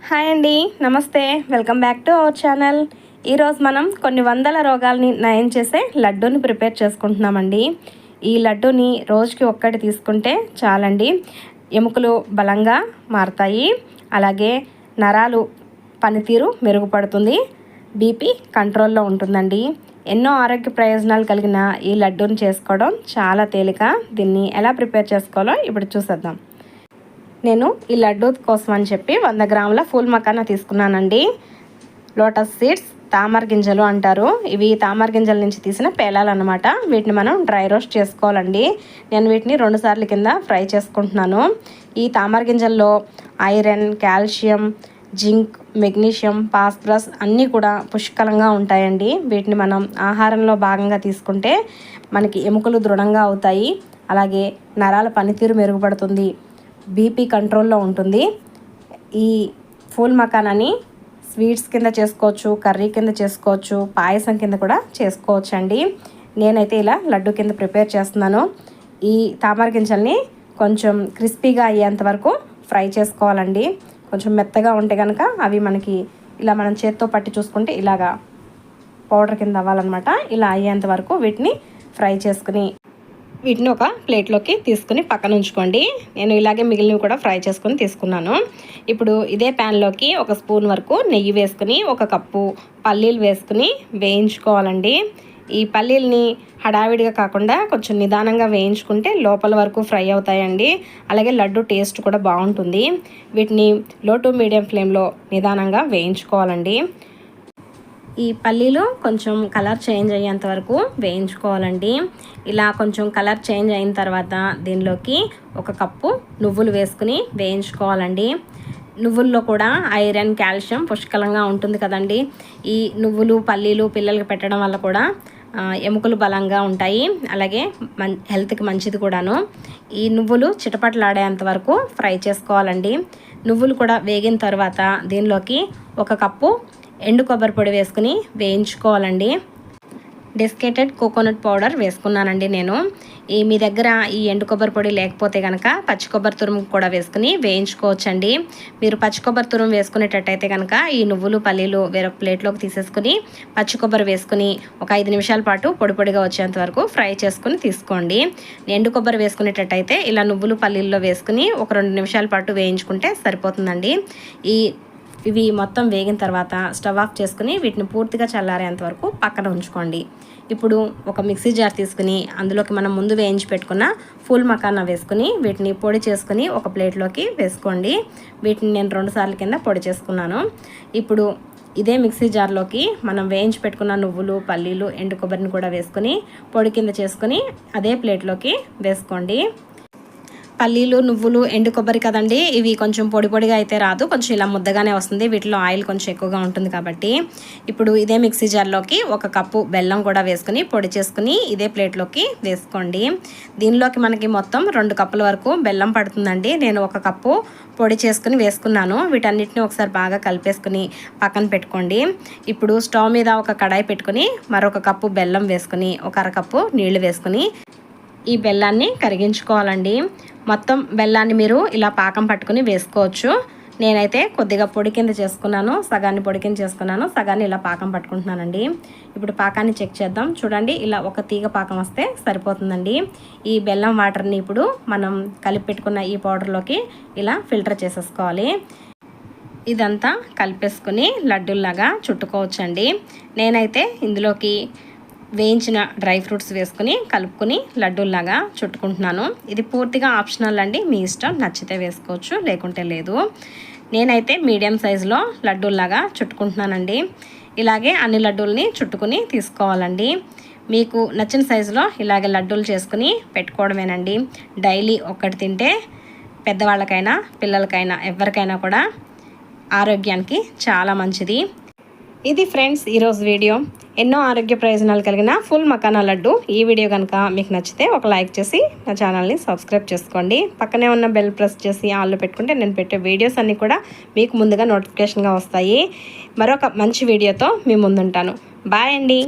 Hi అండి, నమస్తే. Welcome back to our channel. ఈరోజు మనం కొన్ని వందల రోగాల్ని నయం చేసే లడ్డూని ప్రిపేర్ చేసుకుంటున్నామండి. ఈ లడ్డూని రోజుకి ఒక్కటి తీసుకుంటే చాలండి. ఎముకలు బలంగా మారతాయి, అలాగే నరాలు పనితీరు మెరుగుపడుతుంది, బీపీ కంట్రోల్లో ఉంటుందండి. ఎన్నో ఆరోగ్య ప్రయోజనాలు కలిగిన ఈ లడ్డూని చేసుకోవడం చాలా తేలిక. దీన్ని ఎలా ప్రిపేర్ చేసుకోవాలో ఇప్పుడు చూసేద్దాం. నేను ఈ లడ్డూ కోసం అని చెప్పి 100 గ్రాముల ఫూల్ మకానా తీసుకున్నానండి. లోటస్ సీడ్స్, తామర గింజలు అంటారు. ఇవి తామర గింజల నుంచి తీసిన పేలాలు అన్నమాట. వీటిని మనం డ్రై రోస్ట్ చేసుకోవాలండి. నేను వీటిని 2 సార్లు కింద ఫ్రై చేసుకుంటున్నాను. ఈ తామర గింజల్లో iron, calcium, zinc, magnesium, phosphorus అన్నీ కూడా పుష్కలంగా ఉంటాయండి. వీటిని మనం ఆహారంలో భాగంగా తీసుకుంటే మనకి ఎముకలు దృఢంగా అవుతాయి, అలాగే నరాల పనితీరు మెరుగుపడుతుంది, బీపీ కంట్రోల్లో ఉంటుంది. ఈ ఫూల్ మకానాని స్వీట్స్ కింద చేసుకోవచ్చు, కర్రీ కింద చేసుకోవచ్చు, పాయసం కింద కూడా చేసుకోవచ్చు అండి. నేనైతే ఇలా లడ్డు కింద ప్రిపేర్ చేస్తున్నాను. ఈ తామర గింజల్ని కొంచెం క్రిస్పీగా అయ్యేంత వరకు ఫ్రై చేసుకోవాలండి. కొంచెం మెత్తగా ఉంటే కనుక అవి మనకి ఇలా మనం చేత్తో పట్టి చూసుకుంటే ఇలాగా పౌడర్ కింద అవ్వాలన్నమాట. ఇలా అయ్యేంత వరకు వీటిని ఫ్రై చేసుకుని వీటిని ఒక ప్లేట్లోకి తీసుకుని పక్కన ఉంచుకోండి. నేను ఇలాగే మిగిలినవి కూడా ఫ్రై చేసుకొని తీసుకున్నాను. ఇప్పుడు ఇదే ప్యాన్లోకి 1 స్పూన్ వరకు నెయ్యి వేసుకుని 1 కప్పు పల్లీలు వేసుకుని వేయించుకోవాలండి. ఈ పల్లీలని హడావిడిగా కాకుండా కొంచెం నిదానంగా వేయించుకుంటే లోపల వరకు ఫ్రై అవుతాయండి. అలాగే లడ్డు టేస్ట్ కూడా బాగుంటుంది. వీటిని లో టు మీడియం ఫ్లేమ్లో నిదానంగా వేయించుకోవాలండి. ఈ పల్లీలు కొంచెం కలర్ చేంజ్ అయ్యేంత వరకు వేయించుకోవాలండి. ఇలా కొంచెం కలర్ చేంజ్ అయిన తర్వాత దీనిలోకి 1 కప్పు నువ్వులు వేసుకుని వేయించుకోవాలండి. నువ్వుల్లో కూడా ఐరన్, కాల్షియం పుష్కలంగా ఉంటుంది కదండి. ఈ నువ్వులు, పల్లీలు పిల్లలకి పెట్టడం వల్ల కూడా ఎముకలు బలంగా ఉంటాయి, అలాగే హెల్త్కి మంచిది కూడాను. ఈ నువ్వులు చిటపటలాడేంత వరకు ఫ్రై చేసుకోవాలండి. నువ్వులు కూడా వేగిన తర్వాత దీనిలోకి 1 కప్పు ఎండు కొబ్బరి పొడి వేసుకుని వేయించుకోవాలండి. డెస్కేటెడ్ కోకోనట్ పౌడర్ వేసుకున్నానండి నేను. మీ దగ్గర ఈ ఎండు కొబ్బరి పొడి లేకపోతే కనుక పచ్చి కొబ్బరి తురుము కూడా వేసుకుని వేయించుకోవచ్చండి. మీరు పచ్చి కొబ్బరి తురుము వేసుకునేటట్టయితే కనుక ఈ నువ్వులు, పల్లీలు వేరొక ప్లేట్లోకి తీసేసుకుని పచ్చి కొబ్బరి వేసుకుని ఒక 5 నిమిషాల పాటు పొడి పొడిగా వచ్చేంత వరకు ఫ్రై చేసుకుని తీసుకోండి. ఎండు కొబ్బరి వేసుకునేటట్టయితే ఇలా నువ్వులు, పల్లీల్లో వేసుకుని ఒక 2 నిమిషాల పాటు వేయించుకుంటే సరిపోతుందండి. ఇవి మొత్తం వేగిన తర్వాత స్టవ్ ఆఫ్ చేసుకుని వీటిని పూర్తిగా చల్లారేంత వరకు పక్కన ఉంచుకోండి. ఇప్పుడు ఒక మిక్సీ జార్ తీసుకుని అందులోకి మనం ముందు వేయించి పెట్టుకున్న ఫూల్ మకానా వేసుకుని వీటిని పొడి చేసుకుని ఒక ప్లేట్లోకి వేసుకోండి. వీటిని నేను 2 సార్లు కింద పొడి చేసుకున్నాను. ఇప్పుడు ఇదే మిక్సీ జార్లోకి మనం వేయించి పెట్టుకున్న నువ్వులు, పల్లీలు, ఎండు కొబ్బరిని కూడా వేసుకుని పొడి కింద చేసుకుని అదే ప్లేట్లోకి వేసుకోండి. పల్లీలు, నువ్వులు, ఎండు కొబ్బరి కదండి, ఇవి కొంచెం పొడి పొడిగా అయితే రాదు, కొంచెం ఇలా ముద్దగానే వస్తుంది. వీటిలో ఆయిల్ కొంచెం ఎక్కువగా ఉంటుంది కాబట్టి ఇప్పుడు ఇదే మిక్సీ జార్లోకి 1 కప్పు బెల్లం కూడా వేసుకుని పొడి చేసుకుని ఇదే ప్లేట్లోకి వేసుకోండి. దీనిలోకి మనకి మొత్తం 2 కప్పుల వరకు బెల్లం పడుతుందండి. నేను 1 కప్పు పొడి చేసుకుని వేసుకున్నాను. వీటన్నిటిని ఒకసారి బాగా కలిపేసుకుని పక్కన పెట్టుకోండి. ఇప్పుడు స్టవ్ మీద ఒక కడాయి పెట్టుకుని మరొక కప్పు బెల్లం వేసుకుని 1 అరకప్పు నీళ్లు వేసుకుని ఈ బెల్లాన్ని కరిగించుకోవాలండి. మొత్తం బెల్లాన్ని మీరు ఇలా పాకం పట్టుకుని వేసుకోవచ్చు. నేనైతే కొద్దిగా పొడి కింద చేసుకున్నాను, సగాన్ని పొడి కింద చేసుకున్నాను, సగాన్ని ఇలా పాకం పట్టుకుంటున్నానండి. ఇప్పుడు పాకాన్ని చెక్ చేద్దాం. చూడండి, ఇలా ఒక తీగ పాకం వస్తే సరిపోతుందండి. ఈ బెల్లం వాటర్ని ఇప్పుడు మనం కలిపి పెట్టుకున్న ఈ పౌడర్లోకి ఇలా ఫిల్టర్ చేసేసుకోవాలి. ఇదంతా కలిపేసుకుని లడ్డూల్లాగా చుట్టుకోవచ్చండి. నేనైతే ఇందులోకి వేయించిన డ్రై ఫ్రూట్స్ వేసుకుని కలుపుకొని లడ్డూల్లాగా చుట్టుకుంటున్నాను. ఇది పూర్తిగా ఆప్షనల్ అండి, మీ ఇష్టం, నచ్చితే వేసుకోవచ్చు, లేకుంటే లేదు. నేనైతే మీడియం సైజులో లడ్డూల్లాగా చుట్టుకుంటున్నానండి. ఇలాగే అన్ని లడ్డూల్ని చుట్టుకుని తీసుకోవాలండి. మీకు నచ్చిన సైజులో ఇలాగే లడ్డూలు చేసుకుని పెట్టుకోవడమేనండి. డైలీ ఒక్కటి తింటే పెద్దవాళ్ళకైనా పిల్లలకైనా ఎవరికైనా కూడా ఆరోగ్యానికి చాలా మంచిది. ఇది ఫ్రెండ్స్ ఈరోజు వీడియో. ఎన్నో ఆరోగ్య ప్రయోజనాలు కలిగిన ఫుల్ మకానా లడ్డు. ఈ వీడియో కనుక మీకు నచ్చితే ఒక లైక్ చేసి నా ఛానల్ని సబ్స్క్రైబ్ చేసుకోండి. పక్కనే ఉన్న బెల్ ప్రెస్ చేసి ఆన్లో పెట్టుకుంటే నేను పెట్టే వీడియోస్ అన్నీ కూడా మీకు ముందుగా నోటిఫికేషన్గా వస్తాయి. మరొక మంచి వీడియోతో మీ ముందుంటాను. బాయ్ అండి.